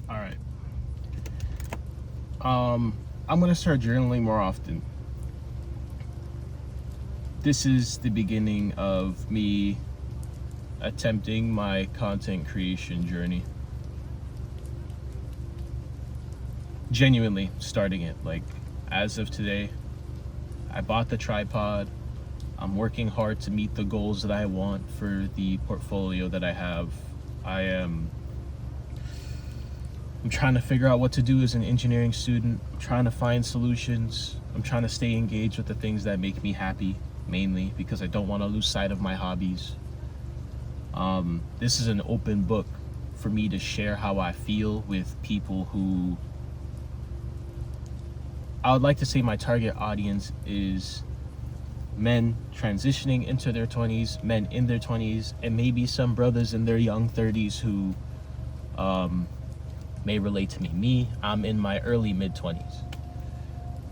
All right. I'm gonna start journaling more often. This is the beginning of me attempting my content creation journey. Genuinely starting it. Like, as of today, I bought the tripod. I'm working hard to meet the goals that I want for the portfolio that I have. I'm trying to figure out what to do as an engineering student. I'm trying to find solutions. I'm trying to stay engaged with the things that make me happy, mainly because I don't want to lose sight of my hobbies. This is an open book for me to share how I feel with people who, I would like to say my target audience is men transitioning into their 20s, men in their 20s, and maybe some brothers in their young 30s who may relate to me. I'm in my early mid-20s,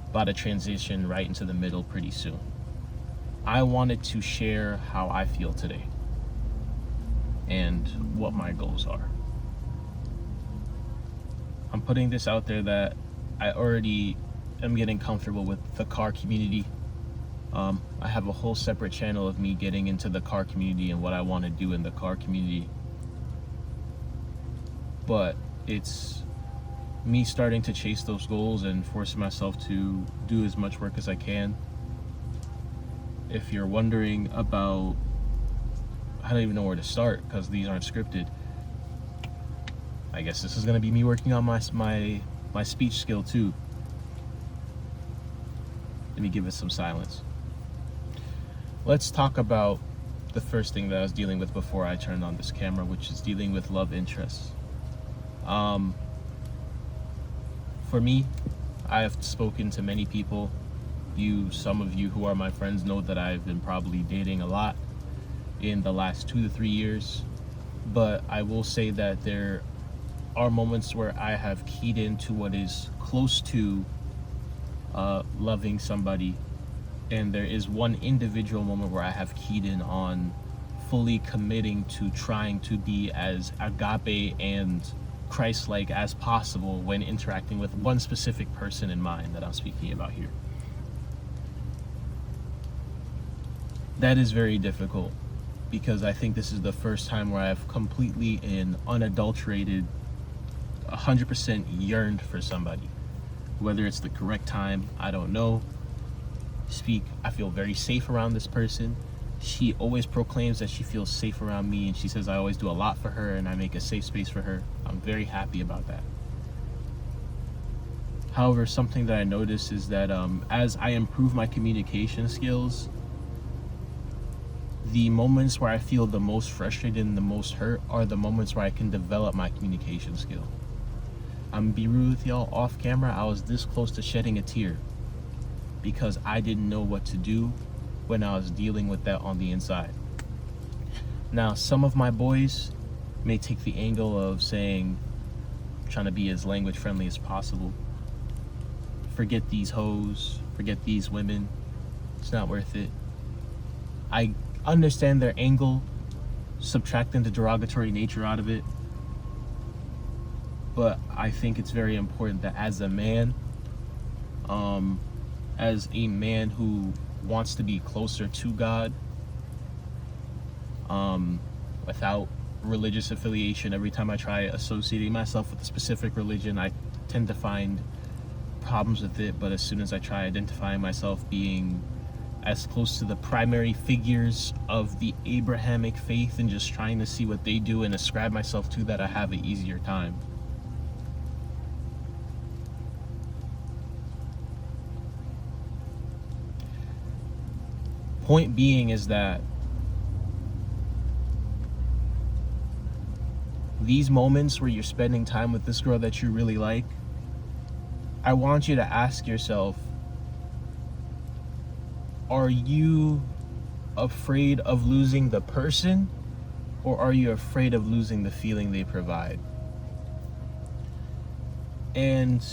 about to transition right into the middle pretty soon. I wanted to share how I feel today and what my goals are. I'm putting this out there that I already am getting comfortable with the car community. I have a whole separate channel of me getting into the car community and what I want to do in the car community. But it's me starting to chase those goals and forcing myself to do as much work as I can. If you're wondering about, I don't even know where to start because these aren't scripted. I guess this is going to be me working on my speech skill too. Let me give it some silence. Let's talk about the first thing that I was dealing with before I turned on this camera, which is dealing with love interests. For me, I have spoken to many people. Some of you who are my friends know that I've been probably dating a lot in the last 2 to 3 years. But I will say that there are moments where I have keyed into what is close to loving somebody. And there is one individual moment where I have keyed in on fully committing to trying to be as agape and Christ-like as possible when interacting with one specific person in mind that I'm speaking about here. That is very difficult because I think this is the first time where I've completely and unadulterated 100% yearned for somebody. Whether it's the correct time, I don't know. I feel very safe around this person. She always proclaims that she feels safe around me, and she says I always do a lot for her and I make a safe space for her. I'm very happy about that. However, something that I noticed is that as I improve my communication skills, the moments where I feel the most frustrated and the most hurt are the moments where I can develop my communication skill. I'm gonna be rude with y'all, off camera, I was this close to shedding a tear because I didn't know what to do when I was dealing with that on the inside. Now, some of my boys may take the angle of saying, trying to be as language friendly as possible. Forget these hoes, forget these women, it's not worth it. I understand their angle, subtracting the derogatory nature out of it. But I think it's very important that as a man who wants to be closer to God, without religious affiliation, every time I try associating myself with a specific religion, I tend to find problems with it. But as soon as I try identifying myself being as close to the primary figures of the Abrahamic faith and just trying to see what they do and ascribe myself to that, I have an easier time. Point being is that these moments where you're spending time with this girl that you really like, I want you to ask yourself, are you afraid of losing the person, or are you afraid of losing the feeling they provide? And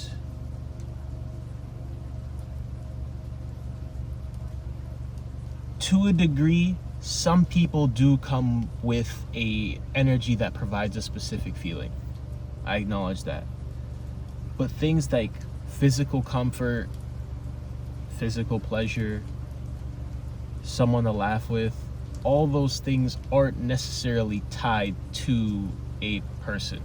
to a degree, some people do come with a energy that provides a specific feeling. I acknowledge that. But things like physical comfort, physical pleasure, someone to laugh with, all those things aren't necessarily tied to a person.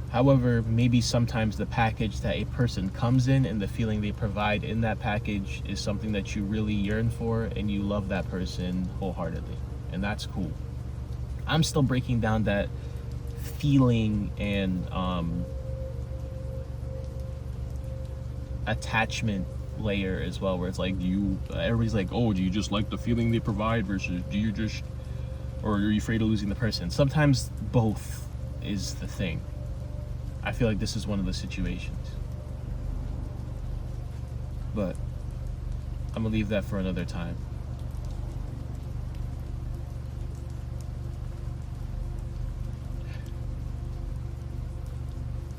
However, maybe sometimes the package that a person comes in and the feeling they provide in that package is something that you really yearn for and you love that person wholeheartedly. And that's cool. I'm still breaking down that feeling and attachment layer as well, where it's like, everybody's like, oh, do you just like the feeling they provide versus do you just, or are you afraid of losing the person? Sometimes both is the thing. I feel like this is one of the situations. But I'm gonna leave that for another time.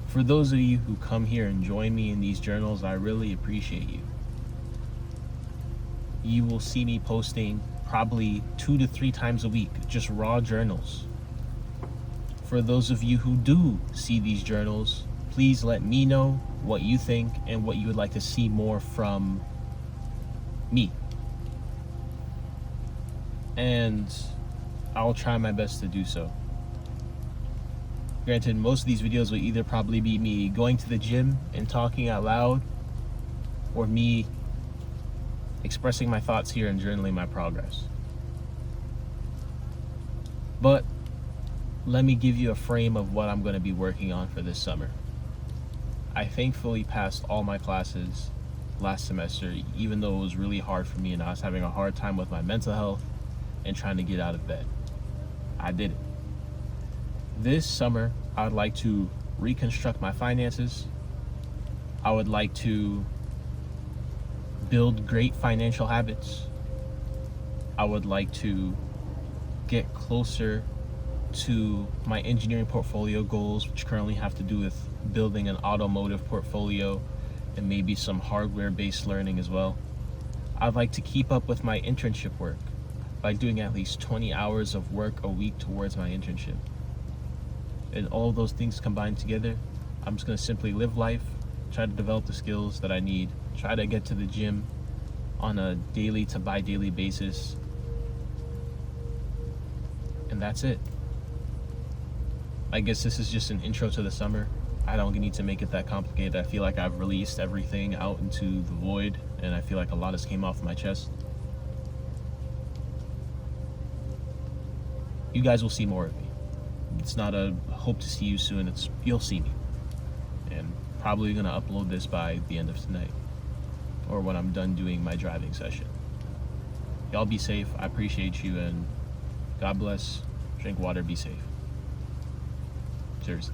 For those of you who come here and join me in these journals, I really appreciate you. You will see me posting probably 2 to 3 times a week, just raw journals. For those of you who do see these journals, please let me know what you think and what you would like to see more from me. And I'll try my best to do so. Granted, most of these videos will either probably be me going to the gym and talking out loud, or me expressing my thoughts here and journaling my progress. But let me give you a frame of what I'm going to be working on for this summer. I thankfully passed all my classes last semester, even though it was really hard for me and I was having a hard time with my mental health and trying to get out of bed. I did it. This summer, I would like to reconstruct my finances. I would like to build great financial habits. I would like to get closer to my engineering portfolio goals, which currently have to do with building an automotive portfolio and maybe some hardware-based learning as well. I'd like to keep up with my internship work by doing at least 20 hours of work a week towards my internship. And all those things combined together, I'm just going to simply live life, try to develop the skills that I need, try to get to the gym on a daily to bi-daily basis, and that's it. I guess this is just an intro to the summer. I don't need to make it that complicated. I feel like I've released everything out into the void, and I feel like a lot has came off my chest. You guys will see more of me. It's not a hope to see you soon, it's you'll see me. And probably gonna upload this by the end of tonight, or when I'm done doing my driving session. Y'all be safe, I appreciate you, and God bless. Drink water, be safe. Cheers.